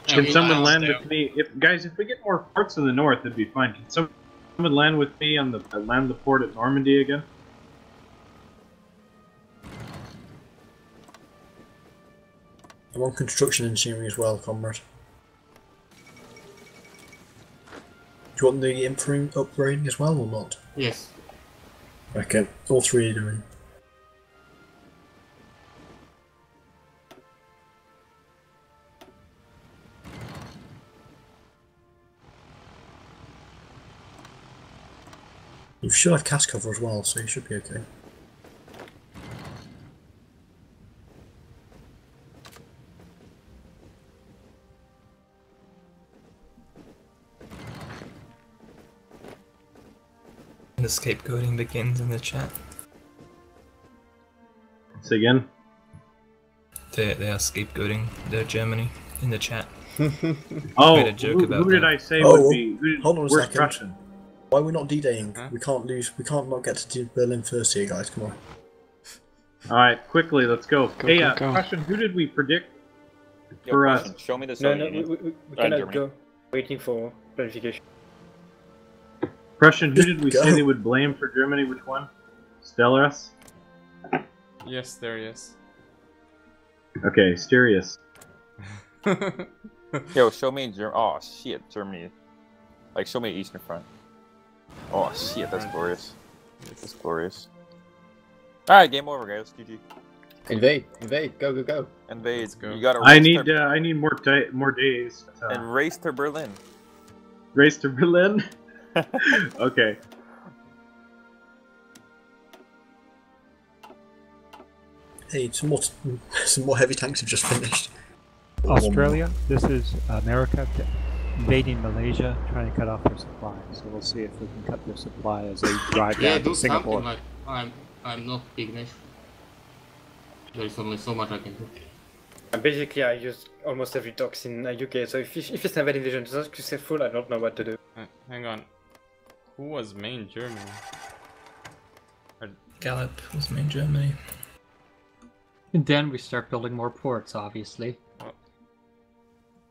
Can someone land with me? If we get more ports in the north, it'd be fine. Can someone land with me on land the port at Normandy again? I'm on construction engineering as well, comrade. Do you want the infantry upgrading as well or not? Yes. Okay, all three are doing. You should have cast cover as well, so you should be okay. The scapegoating begins in the chat. Say again? They are scapegoating their Germany in the chat. Oh, Made a joke about who did that. I say would be? Hold on a second. Prussian? Why are we not D-Daying? Huh? We can't lose. We can't not get to Berlin first here, guys. Come on. All right, quickly, let's go. Hey, go. Prussian, who did we predict Yo, for Prussian, us? show me the No, Soviet Union. we cannot Germany. go. Waiting for planification. Prussian, who did we Go. say they would blame for Germany? Which one? Stellaris? Yes, there he is. Okay, Styrius. Yo, show me Germany. Oh shit, Germany. Like, show me Eastern Front. Oh shit, that's glorious. That's glorious. Alright, game over, guys. GG. Invade, go, go. Invade. Let's go. You gotta I race need more days. and race to Berlin. Race to Berlin. Okay. Hey, some more heavy tanks have just finished. Australia, this is America invading Malaysia, trying to cut off their supply. So we'll see if we can cut their supply as they drive Yeah, down do to Singapore. something like I'm not big nation. There is only so much I can do. And basically, I use almost every docks in UK. So if it's an invasion is not successful, I don't know what to do. Hang on. Who was main Germany? Gallup was main Germany. And then we start building more ports, obviously. What?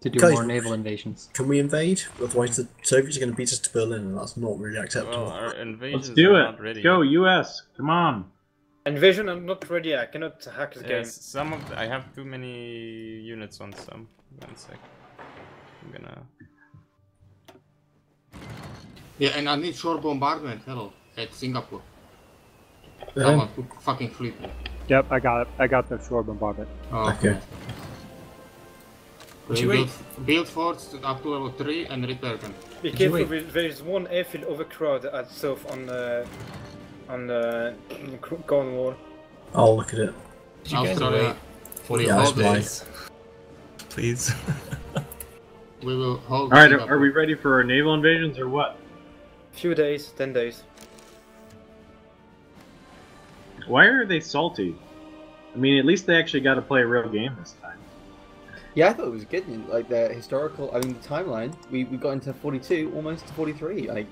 To do Guys, more naval invasions. Can we invade? Otherwise, the Soviets are going to beat us to Berlin, and that's not really acceptable. Well, our invasions Let's do are it. not ready Let's go, yet. US. Come on. Invasion, I'm not ready. I cannot hack the game. Yes, some of I have too many units on some. 1 sec. I'm gonna. Yeah, and I need shore bombardment. Hello, at Singapore. Yeah. Someone put fucking fleet. Yep, I got it. I got the shore bombardment. Oh, Okay. Build forts up to level 3 and repair them. Be careful, there is one airfield overcrowd at south on Cornwall. I'll look at it. Did you guys Australia, wait for the Yeah, hold why? this. please? We will hold. All right, Singapore. are we ready for our naval invasions or what? Few days, 10 days. Why are they salty? I mean, at least they actually got to play a real game this time. Yeah, I thought it was good. Like the historical, I mean, the timeline. We got into 42, almost to 43. Like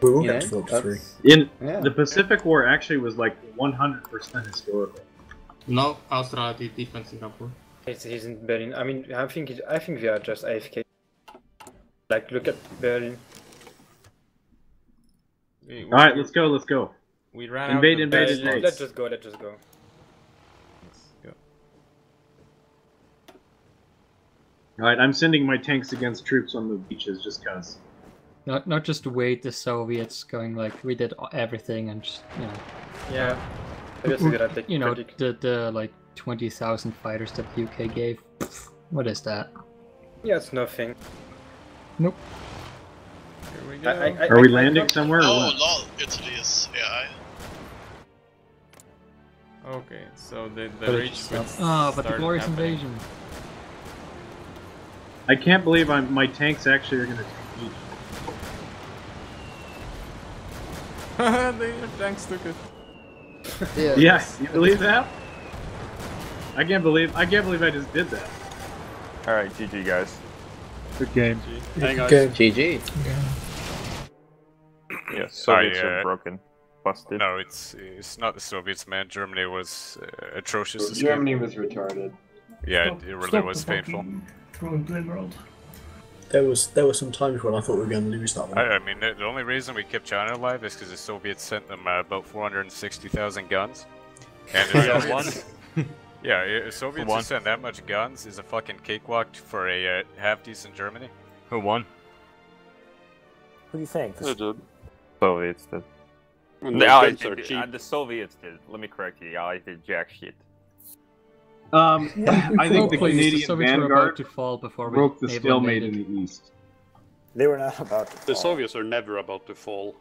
We will you get to know, 43. In yeah. the Pacific War, actually was like 100% historical. No, Australia did defend Singapore. He's in Berlin. I mean, I think we are just AFK. Like, look at Berlin. We, All right, let's go. Let's go. We ran Invade, out of the invade, best invade. Let's slots. just go. Let's just go. Let's go. All right, I'm sending my tanks against troops on the beaches just cause. Not just wait the Soviets going like we did everything and just, you know. Yeah. I guess we gotta take You know, predict. the like 20,000 fighters that the UK gave. What is that? Yeah, it's nothing. Nope. Here we go. Are we landing somewhere or Oh what? lol, Italy is AI. Okay, so the But rage it's quit but the started glorious happening. invasion. I can't believe my tanks actually are going to take beach. Their tanks took it. Yeah, you believe that? I can't believe I just did that. Alright, GG, guys. Good game. Hang on. Okay. GG. Yeah, Soviets are broken. Busted. No, it's not the Soviets, man. Germany was atrocious. This Germany was retarded. game. Yeah, it really was painful. Throwing blame world. There were some times when I thought we were going to lose that one. I mean, the only reason we kept China alive is because the Soviets sent them about 460,000 guns. And the Soviets, yeah, Soviets who send that much guns is a fucking cakewalk for a half-decent Germany. Who won? Who do you think? Soviets did. The Allies did, the Soviets did. Let me correct you. The Allies did jack shit. I think the Please, Canadian Soviets were about vanguard to fall before we broke the naval stalemate invaded. in the east. They were not about to fall. The Soviets are never about to fall.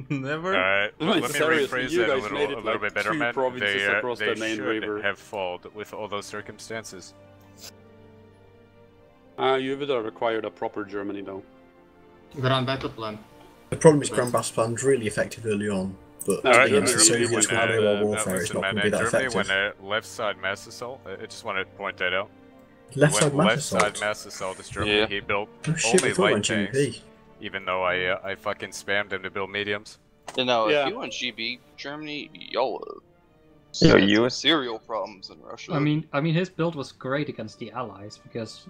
Never? Let me Seriously, rephrase you that guys a made little it like bit better, 2 man. provinces across They the main should river. have fallen with all those circumstances. You would have required a proper Germany, though. Grand battle plan. The problem is Grand Battle Plan's really effective early on, but against the Soviets with guerrilla warfare, it's not going to be that Germany effective. when left side mass assault, I just want to point that out. Left side When mass left side assault? mass assault is Germany, he built Oh shit, only I thought it light went tanks, GBP. even though I fucking spammed him to build mediums. You know, Yeah. if you want GB Germany, y'all So had US serial problems in Russia. I mean, his build was great against the Allies because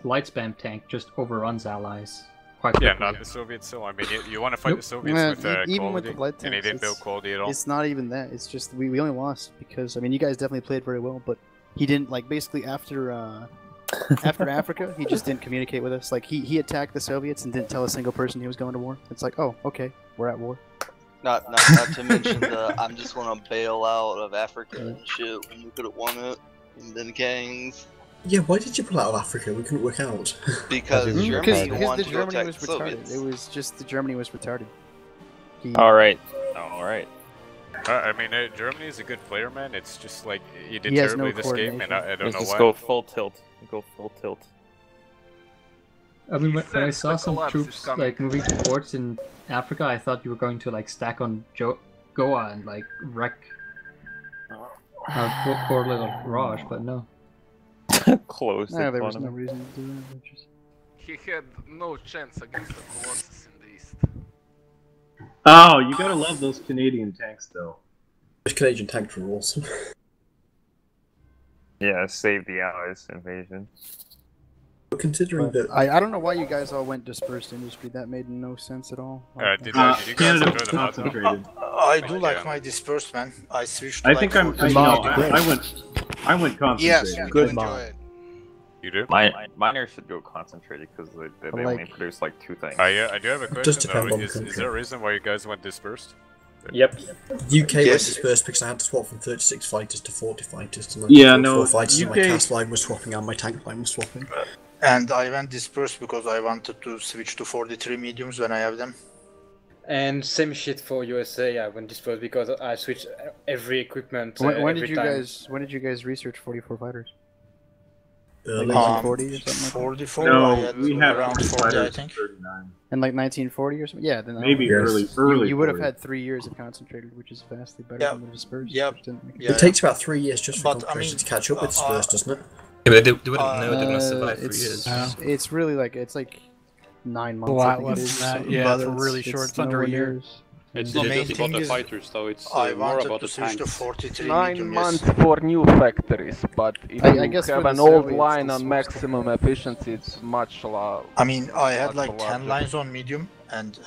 light spam tank just overruns Allies quite quickly. Yeah, not the Soviets. So I mean, you want to fight the Soviets with even with quality, the light tanks, and he didn't build quality at all. It's not even that. It's just we only lost because I mean you guys definitely played very well, but he didn't like basically after after Africa he just didn't communicate with us. Like he attacked the Soviets and didn't tell a single person he was going to war. It's like, oh okay, we're at war. Not to mention the I'm just gonna bail out of Africa and shit when we could have won it, and then gangs. Yeah, why did you pull out of Africa? We couldn't work out. Because Germany wanted the to go Germany attack was the retarded. Soviets. It was just the Germany was retarded. Alright. I mean, Germany is a good player, man. It's just like you did He has terribly no this game, and I don't know Let's just why. go full tilt. Go full tilt. I mean, when I saw some troops like moving to ports in Africa, I thought you were going to like stack on Goa and like wreck poor little Raj, but no. Close. Nah, there was no reason to do that. Just... He had no chance against the Colossus in the east. Oh, you gotta love those Canadian tanks, though. Those Canadian tanks were awesome. Yeah, save the Allies invasion. But considering that... I don't know why you guys all went dispersed industry. That made no sense at all. Did you guys enjoy the mod, though? I do like my dispersed, man. I switched to I think I went concentrated. Yes, good mod. You do? Miners should go concentrated because they only produce like 2 things. I do have a question Just though. depend on Is country. there a reason why you guys went dispersed? Yep. UK went dispersed because I had to swap from 36 fighters to 40 fighters to Yeah, no, fighters, and my UK cast line was swapping and my tank line was swapping. And I went dispersed because I wanted to switch to 43 mediums when I have them. And same shit for USA. I went dispersed because I switched every equipment. When every did you time. When did you guys research 44 fighters? Like 1940 or something like 44. No, I had we had around 40, I fighters think. 39. In like 1940 or something? Yeah, then Maybe Yes. early. You would have 40s. had 3 years of concentrated, which is vastly better Yeah. than the dispersed. Yeah. which didn't make Yeah. It takes about 3 years just for But, I concentration mean, to catch up with dispersed, doesn't it? Yeah, but they wouldn't know they're gonna survive 3 it's, years. It's really like it's like 9 months. A lot I think it less is, than that, something, yeah, but it's really short, it's under a nowhere year. near. It's The not main just about thing the is fighters, though. It's I more wanted about to the switch to tanks. 43 9 medium, months yes. for new factories, but if I you guess have for an the old Soviets, line this on was- maximum efficiency, it's much larger. I mean, I had like Much 10 larger. lines on medium, and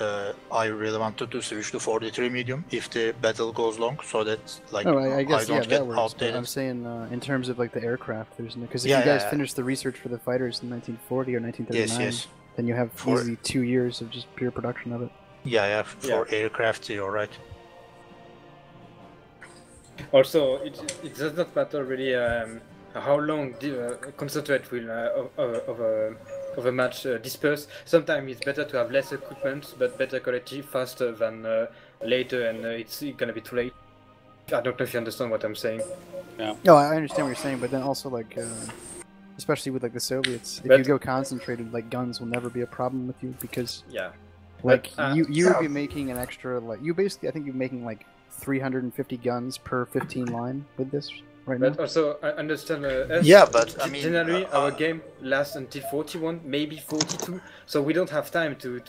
I really wanted to switch to 43 medium if the battle goes long, so that like No, I guess don't yeah, get that works. But outdated. I'm saying in terms of like the aircraft, there's no because if Yeah, you guys yeah. finished the research for the fighters in 1940 or 1939, Yes. then you have For- easily 2 years of just pure production of it. Yeah, for aircraft, you're right. Also, it does not matter really how long the concentrate will of a match disperse. Sometimes it's better to have less equipment but better quality faster than later, and it's gonna be too late. I don't know if you understand what I'm saying. Yeah. No, I understand what you're saying, but then also like, especially with like the Soviets, if But- you go concentrated, like guns will never be a problem with you because Yeah. like But, you would be making an extra like you basically I think you're making like 350 guns per 15 line with this right now. But also, I understand. Yeah, but, I mean, generally our game lasts until 41, maybe 42, so we don't have time to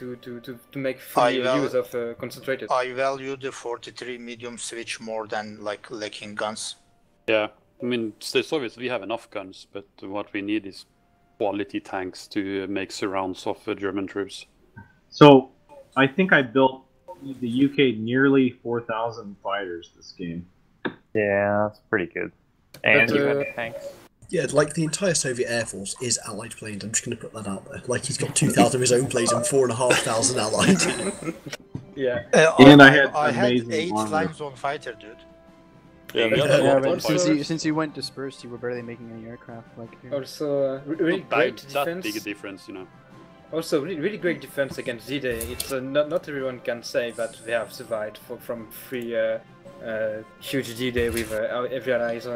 make full use of concentrated. I value the 43 medium switch more than like lacking guns. Yeah, I mean, the Soviets, we have enough guns, but what we need is quality tanks to make surrounds of German troops. So, I think I built the UK nearly 4,000 fighters this game. Yeah, that's pretty good. And you have tanks. Yeah, like the entire Soviet Air Force is Allied planes. I'm just going to put that out there. Like he's got 2,000 of his own planes and 4,500 Allied. Yeah. And I had I had amazing 8 armor. limestone fighter, dude. Yeah, but since you went dispersed, you were barely making any aircraft. Like Also, really Not great that defense. big a difference, you know. Also, really great defense against Z-Day. It's not everyone can say that they have survived from 3 huge D-Day with every allies.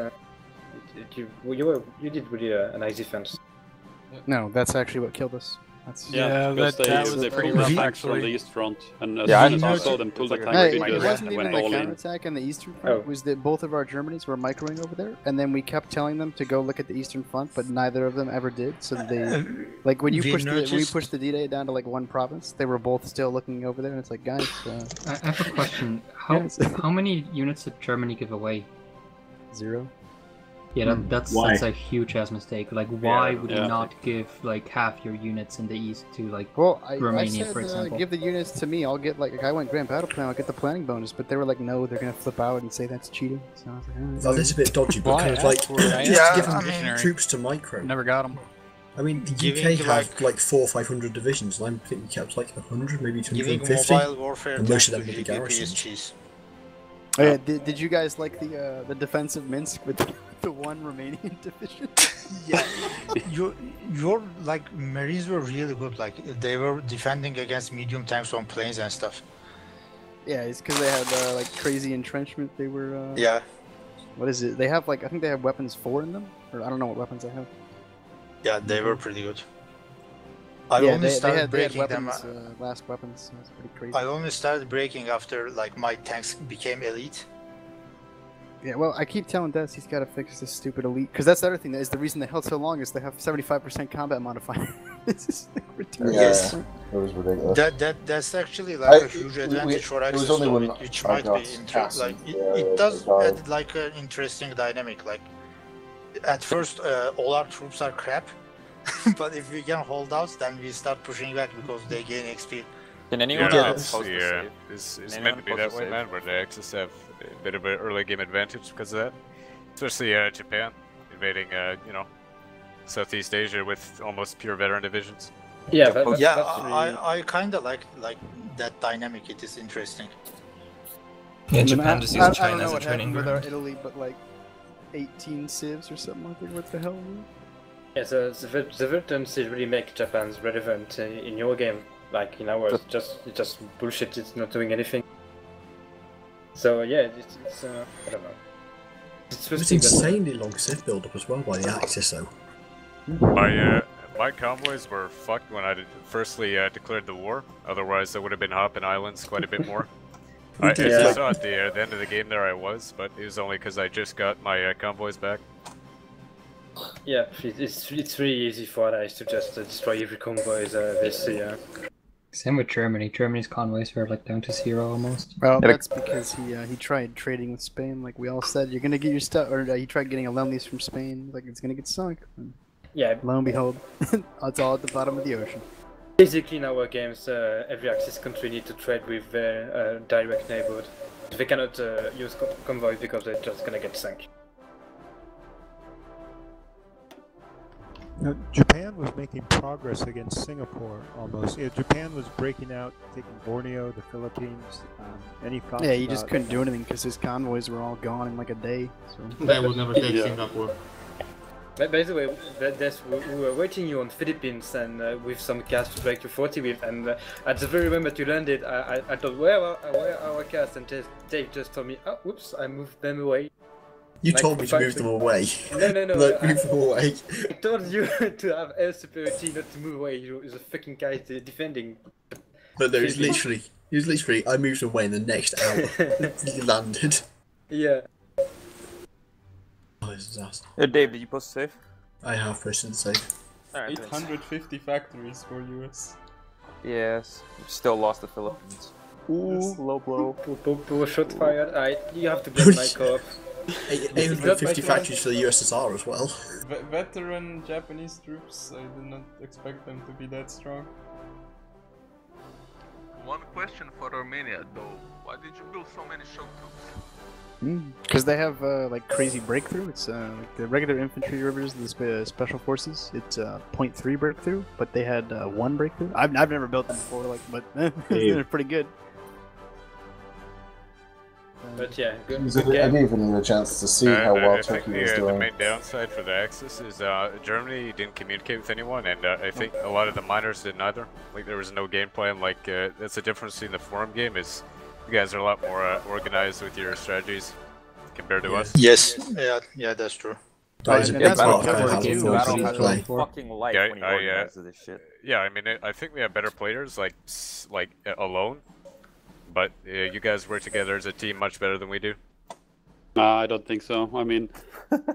You did really a nice defense. No, that's actually what killed us. That's... Yeah, because they pretty pulled rough, the tanks actually. from the east front, and as Yeah, soon as I saw them pull the tanks, Hey, they it just wasn't even went a all in. counterattack on the eastern front. It was that both of our Germanys were microing over there, and then we kept telling them to go look at the eastern front, but neither of them ever did. So they, like when you we pushed the D-Day down to like one province, they were both still looking over there, and it's like, guys. I have a question. How many units did Germany give away? 0. Yeah, that's a huge ass mistake. Like, why would you yeah. not give like half your units in the east to like I Romania, said, for example? give the units to me. I'll get like I went Grand Battle Plan. I'll get the planning bonus, but they were like, no, they're gonna flip out and say that's cheating. So I was like, Well, that's a bit dodgy, but kind of like just to give them troops to micro. Never got them. I mean, the Giving, UK have like 400 or 500 divisions, and I think we kept like 100, maybe Giving 250, mobile warfare and most of them tanks would be to garrisons. PSGs. Oh, yeah, did you guys like the defense of Minsk with the one Romanian division? Yeah, your like Marines were really good. Like they were defending against medium tanks on planes and stuff. Yeah, it's because they had like crazy entrenchment. They were. Yeah. What is it? They have like I think they have weapons 4 in them, or I don't know what weapons they have. Yeah, they were pretty good. I only started breaking them. Last weapons. So it's pretty crazy. I only started breaking after like my tanks became elite. Yeah, well, I keep telling Des he's got to fix this stupid elite, because that's the other thing. That is the reason they held so long is they have 75% combat modifier. It's just like ridiculous. Yes. It was ridiculous. That's actually like a huge advantage for Axis, it was only when which I might got be interesting. Like Cassie, it does add like an interesting dynamic. Like at first, all our troops are crap, but if we can hold out, then we start pushing back because they gain XP. Can anyone it's meant to be that way, man, where the Axis have a bit of an early game advantage because of that. Especially Japan invading, you know, Southeast Asia with almost pure veteran divisions. Yeah, I kind of like that dynamic. It is interesting. Yeah, Japan just uses I China don't know as a what training happened with our ground. Italy, but like 18 civs or something like that. What the hell? Yeah, so the veterans really make Japan relevant in your game. Like in ours, it's just bullshit. It's not doing anything. So yeah, it's I don't know. It was insanely long Civ build-up as well by the Axis, though. My convoys were fucked when I firstly declared the war. Otherwise, I would have been hopping islands quite a bit more. As you saw at the end of the game there, I was, but it was only because I just got my convoys back. Yeah, it's really easy for allies to just destroy every convoy they see. Same with Germany. Germany's convoys are like down to 0 almost. Well, that's because he tried trading with Spain, like we all said. You're gonna get your stuff, or he tried getting a lend-lease from Spain, like it's gonna get sunk. And yeah. Lo and behold, it's all at the bottom of the ocean. Basically, in our games, every Axis country need to trade with their direct neighborhood. They cannot use convoys because they're just gonna get sunk. Now, Japan was making progress against Singapore almost. Yeah, Japan was breaking out, taking Borneo, the Philippines, any thoughts Yeah, he just about- couldn't do anything because his convoys were all gone in like a day. So. They would never take Singapore. By the way, we were waiting you on Philippines and with some cast to break to 40 with, and at the very moment you landed, I thought, where are our cast? And Dave just told me, oh, whoops, I moved them away. You Like, told me to move them away. No. Like, move them away. I told you to have air superiority, not to move away. You're the fucking guy defending. But no, it was literally, I moved away in the next hour. You landed. Yeah. Oh, it's a disaster. Dave, did you post a save? I have posted a save. Right, 850 factories for US. Yes, still lost the Philippines. Ooh, low blow. Poor shot fired. You have to blame my co-op. 850 factories for the USSR as well. Veteran Japanese troops, I did not expect them to be that strong. One question for Romania though, why did you build so many shock troops? Because they have like crazy breakthrough. It's like the regular infantry rivers, the special forces. It's 0.3 breakthrough, but they had 1 breakthrough. I've never built them before, like, but they're pretty good. But yeah, good. I didn't even get a chance to see how well Turkey was doing. The main downside for the Axis is Germany didn't communicate with anyone, and I think a lot of the miners didn't either. Like there was no game plan. Like that's the difference in the forum game is you guys are a lot more organized with your strategies compared to us. Yes, yeah, that's true. Yeah, I mean, I think we have better players, like alone. But you guys work together as a team much better than we do. I don't think so. I mean,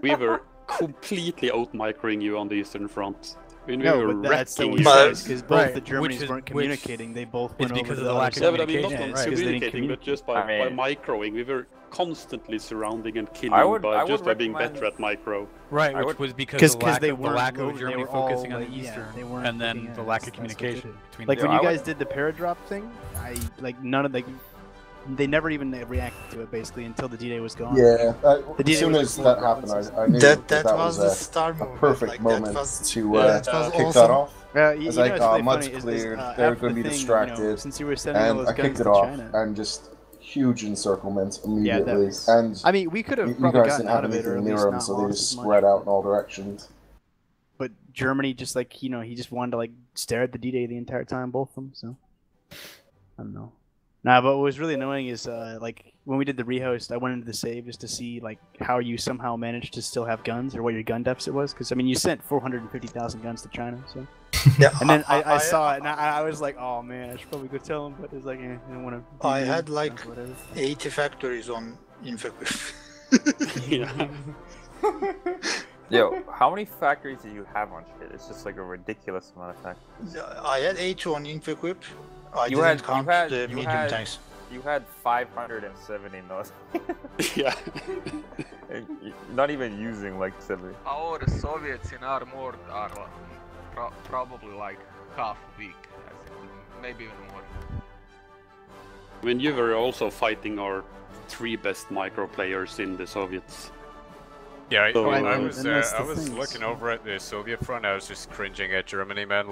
we were completely out-microing you on the Eastern Front. I mean, we were wrecking you guys. Because both the Germans weren't communicating, they both went because over of the lack of communication. not communicating, but just by microing. We were constantly surrounding and killing just by being better at micro. Right, which was because of the lack of Germany focusing on the Eastern, and then the lack of communication between. Like when you guys did the paradrop thing, none of they never even reacted to it basically until the D-Day was gone. Yeah, as soon as that happened, I knew that was a perfect moment to kick that off. I was like, mud's cleared, they're going to be distracted, and I kicked it off, and just huge encirclement immediately. And I mean, we could have you probably guys gotten didn't out have of it, or anything at near least them, not so they lost just as much. spread out in all directions. But Germany just he just wanted to stare at the D-Day the entire time, both of them. So I don't know. Nah, but what was really annoying is when we did the rehost, I went into the save just to see how you somehow managed to still have guns or what your gun deficit was, because I mean you sent 450,000 guns to China, so. Yeah. And then I saw it and I was like, oh man, I should probably go tell them, but it's like, I don't want to. I had 80 factories on Infequip. Yo, how many factories do you have on shit? It's just like a ridiculous amount of factories. I had 80 on Infequip. I didn't count the medium tanks. You had 570 those. Yeah. Not even using 70. Our Soviets in armored are probably half weak, maybe even more. I mean, you were also fighting our 3 best micro players in the Soviets. Yeah, So, I was looking over at the Soviet front. I was just cringing at Germany, man.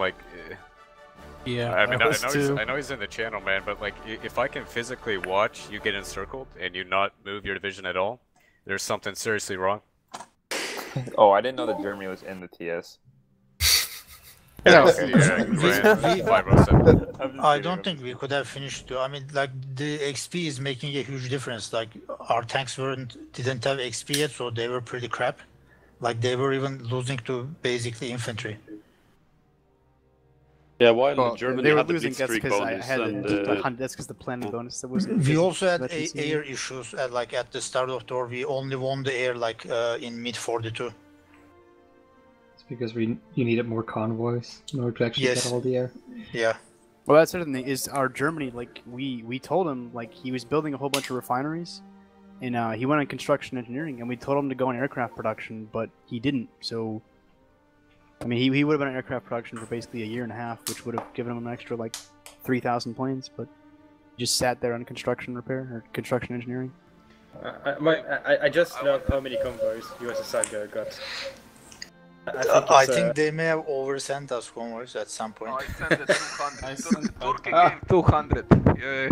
Yeah, I mean, I know he's in the channel, man. But if I can physically watch you get encircled and you not move your division at all, there's something seriously wrong. Oh, I didn't know that Germany was in the TS. I don't think we could have finished. I mean, the XP is making a huge difference. Our tanks didn't have XP yet, so they were pretty crap. They were even losing to basically infantry. Yeah, while Germany they were had the losing, Blitzkrieg bonus, that's because the planning bonus that was. We also had air issues at the start of the war. We only won the air in mid 42. It's because you needed more convoys in order to actually get all the air. Yeah. Well, that's the other thing is our Germany. We told him he was building a whole bunch of refineries, and he went on construction engineering, and we told him to go on aircraft production, but he didn't. So. I mean, he would have been in aircraft production for basically a year and a half, which would have given him an extra 3,000 planes, but he just sat there on construction repair or construction engineering. I just learned how many convoys USSR got. I think they may have oversent us convoys at some point. I sent it 200. Turkey gave 200. Yeah.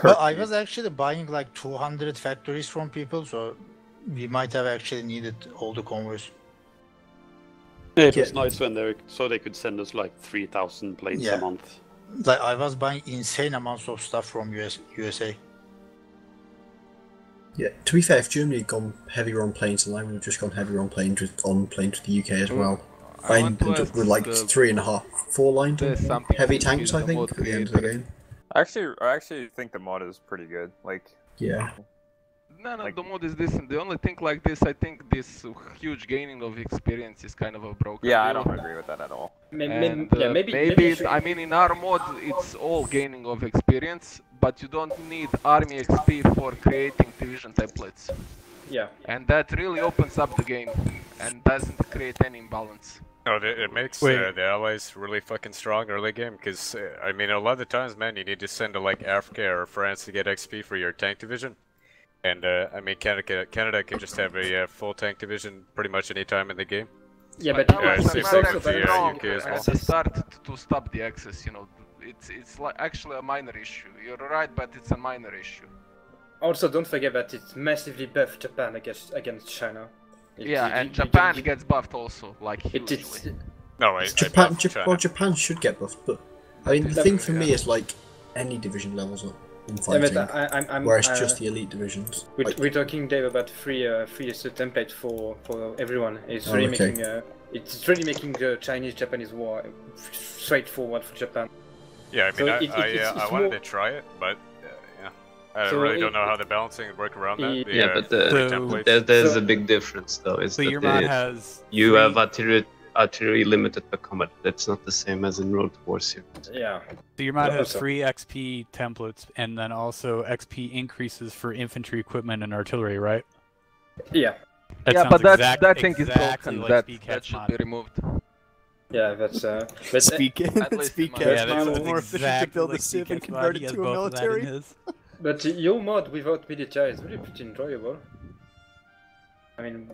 But I was actually buying 200 factories from people, so we might have actually needed all the convoys. It was nice when they could send us 3,000 planes a month. I was buying insane amounts of stuff from USA. Yeah, to be fair, if Germany had gone heavier on planes, then I would have just gone heavier on planes with the UK as well. I ended up with 3.5, 4 lined heavy tanks, I think, at the end of the game. I actually think the mod is pretty good. Yeah. No, the mod is decent. The only thing this, I think this huge gaining of experience is kind of a broken. Yeah, I don't agree with that at all. Maybe I mean, in our mod, it's all gaining of experience, but you don't need army XP for creating division templates. Yeah. And that really opens up the game and doesn't create any imbalance. No, it makes the Allies really fucking strong early game, because, I mean, a lot of the times, man, you need to send to, like, Africa or France to get XP for your tank division. And, I mean, Canada can just have a full tank division pretty much any time in the game. Yeah, but it's also the UK as well. At the start to stop the access, you know, it's like actually a minor issue. You're right, but it's a minor issue. Also, don't forget that it's massively buffed Japan against China. And Japan gets buffed also, like hugely. No, Japan should get buffed, but I mean the thing for me is like any division levels up in fighting, where it's just the elite divisions. We're talking, Dave, about free template for everyone. It's really making the Chinese-Japanese war straightforward for Japan. Yeah, I mean, I wanted to try it, but I really don't know how the balancing would work around that. But there's a big difference, though. Is your mod has you have artillery limited per combat. That's not the same as in Road Wars. Yeah. So your mod has free XP templates, and then also XP increases for infantry equipment and artillery, right? Yeah. But that thing is broken. That should be removed. Yeah, that's Speak more efficient to build a civ and convert it to a military. But your mod without military is really pretty enjoyable. I mean,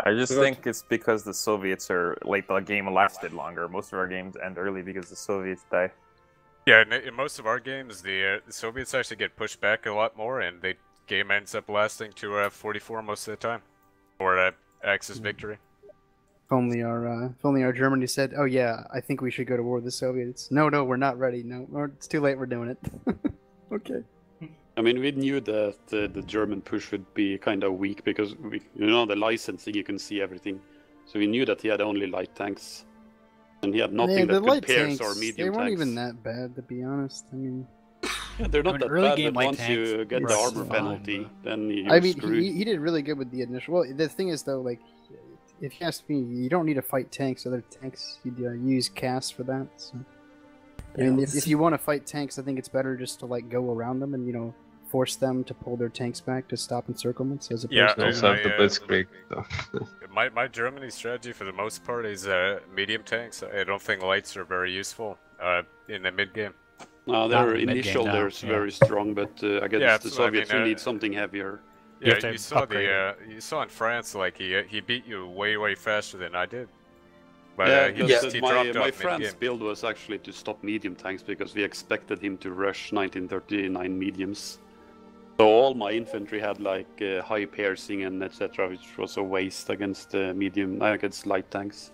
I just think it's because the Soviets are like the game lasted longer. Most of our games end early because the Soviets die. Yeah, in most of our games, the Soviets actually get pushed back a lot more, and the game ends up lasting to 44 most of the time, or Axis victory. If only our Germany said, "Oh yeah, I think we should go to war with the Soviets." No, we're not ready. No, it's too late. We're doing it. Okay. I mean, we knew that the German push would be kind of weak because the licensing, you can see everything. So we knew that he had only light tanks, and he had nothing that compares our medium tanks. They weren't even that bad, to be honest. I mean, they're not that bad. But once you get the armor penalty, then you're screwed. He did really good with the initial. Well, the thing is though, like, if you ask me, you don't need to fight tanks. Other tanks, you use CAS for that. So. I mean, if you want to fight tanks, I think it's better just to like go around them and force them to pull their tanks back to stop encirclements as opposed to... also have the Blitzkrieg. My Germany strategy for the most part is medium tanks. I don't think lights are very useful in the mid game. No, their initial they're very strong, but I guess the Soviets will need something heavier. Yeah, you saw in France, like he beat you way faster than I did. But my France build was actually to stop medium tanks because we expected him to rush 1939 mediums. So all my infantry had like high piercing and etc., which was a waste against against light tanks.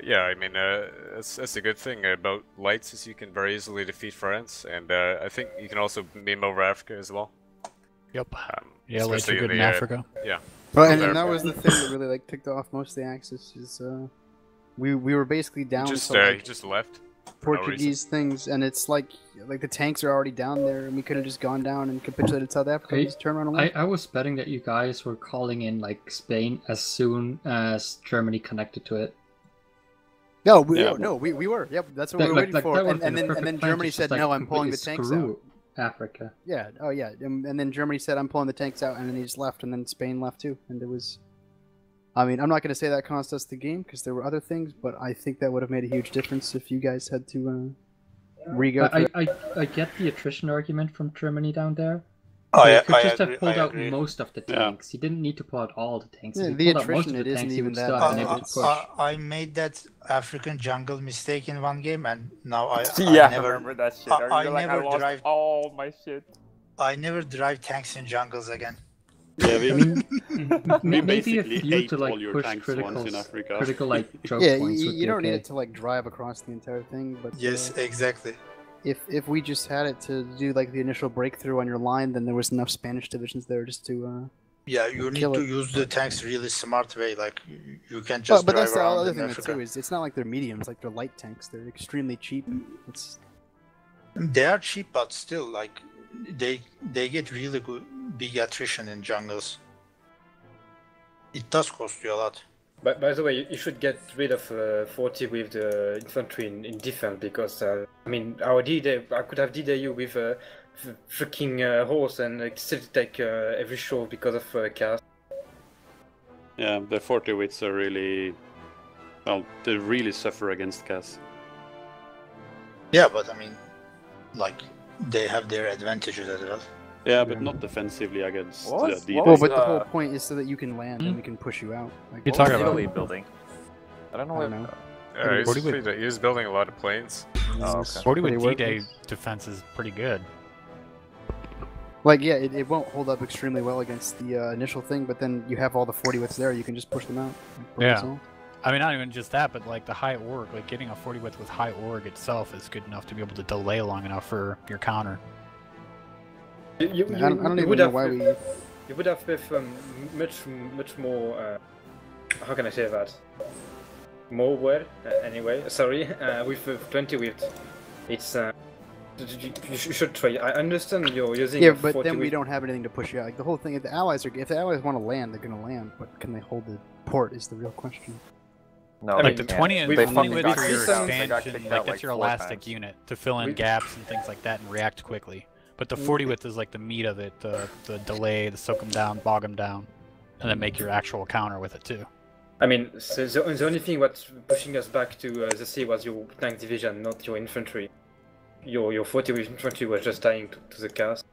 Yeah, I mean that's a good thing about lights is you can very easily defeat France, and I think you can also meme over Africa as well. Yep. Yeah, lights are good in Africa. Yeah. Well, and that was the thing that really like ticked off most of the Axis is we were basically down he just left. Portuguese things, and it's like the tanks are already down there, and we could have just gone down and capitulated South Africa and just turn around and win. I was betting that you guys were calling in like Spain as soon as Germany connected to it. No, we were. Yep, that's what we were waiting for. And then Germany said, "No, I'm pulling the tanks out." Africa. Yeah. Oh yeah. And then Germany said, "I'm pulling the tanks out," and then he just left, and then Spain left too, and it was. I mean, I'm not going to say that cost us the game because there were other things, but I think that would have made a huge difference if you guys had to re-go through. I get the attrition argument from Germany down there. You could just have pulled out most of the tanks. You didn't need to pull out all the tanks. Yeah, the attrition, it isn't even that. I made that African jungle mistake in one game, and now I never remember that shit. I never drive all my shit. I never drive tanks in jungles again. Yeah, we maybe a few hate to like all your push tanks critical, in Africa. critical like choke yeah, points. you don't need it to like drive across the entire thing, but yes, exactly. If we just had it to do like the initial breakthrough on your line, then there was enough Spanish divisions there just to. Yeah, you need to use the tanks really smart way. Like you can't just. But that's drive the around other in thing Africa. too. Is it's not like they're mediums, like they're light tanks. They're extremely cheap. They are cheap, but still, like they get really good big attrition in jungles. It does cost you a lot. But by the way, you should get rid of 40 with the infantry in defense because I mean our D-Day, I could have D-Day you with a freaking horse and still take every show because of cast. Yeah, the 40 wits are really, well, they really suffer against gas. Yeah, but I mean, like, they have their advantages as well. Yeah, but not defensively against the D-Day. Well, but the whole point is so that you can land and we can push you out. Like, You're talking about Italy building. I don't know. He's building a lot of planes. Oh, okay. 40 with D-Day defense is pretty good. Like, yeah, it won't hold up extremely well against the initial thing, but then you have all the 40 widths there, you can just push them out. Yeah. I mean, not even just that, but like the high org, like getting a 40 width with high org itself is good enough to be able to delay long enough for your counter. I don't even know why we... You would have with much more... how can I say that? More word, anyway, sorry, with 20 width. It's... you should try. I understand you're using. Yeah, but then we don't have anything to push you out. Like the whole thing, if the allies want to land, they're gonna land. But can they hold the port? Is the real question. No, like the 20 and 20 width for your expansion, like that's your elastic unit to fill in gaps and things like that and react quickly. But the 40 width is like the meat of it, the delay, the soak them down, bog them down, and then make your actual counter with it too. I mean, so the only thing what's pushing us back to the sea was your tank division, not your infantry. Your 40 with infantry was just dying to the cast.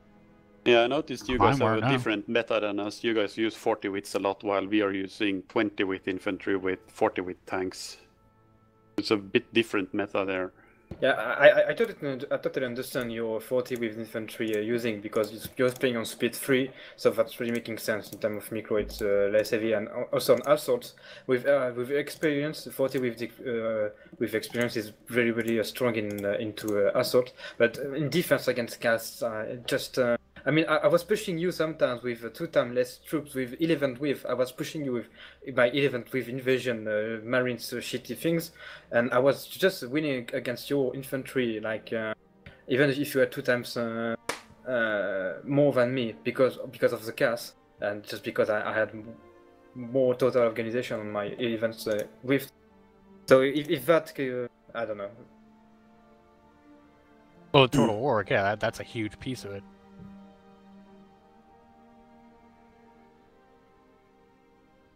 Yeah, I noticed you guys have a different meta than us. You guys use 40 wits a lot, while we are using 20 with infantry with 40 with tanks. It's a bit different meta there. Yeah, I totally understand your 40 with infantry using, because you're playing on speed 3, so that's really making sense in terms of micro. It's less heavy, and also on assault with experience. 40 with experience is really strong into assault, but in defense against casts, I mean, I was pushing you sometimes with 2 times less troops with 11 with. I was pushing you with my 11 with invasion, marines, shitty things, and I was just winning against your infantry, like even if you had 2 times more than me because of the cast, and just because I had more total organization on my 11s with. So if that, I don't know. Well, total org, yeah, that's a huge piece of it.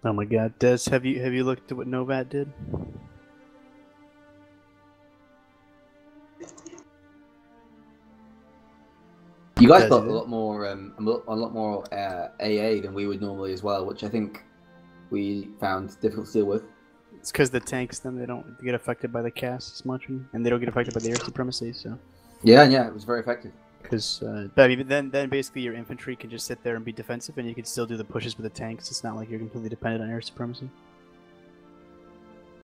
Oh my God, Des, have you looked at what Novat did? You guys got a lot more AA than we would normally as well, which I think we found difficult to deal with. It's because the tanks, then they don't get affected by the cast as much, and they don't get affected by the air supremacy. So. Yeah, it was very effective. Because, I mean, then basically your infantry can just sit there and be defensive, and you can still do the pushes with the tanks. It's not like you're completely dependent on air supremacy.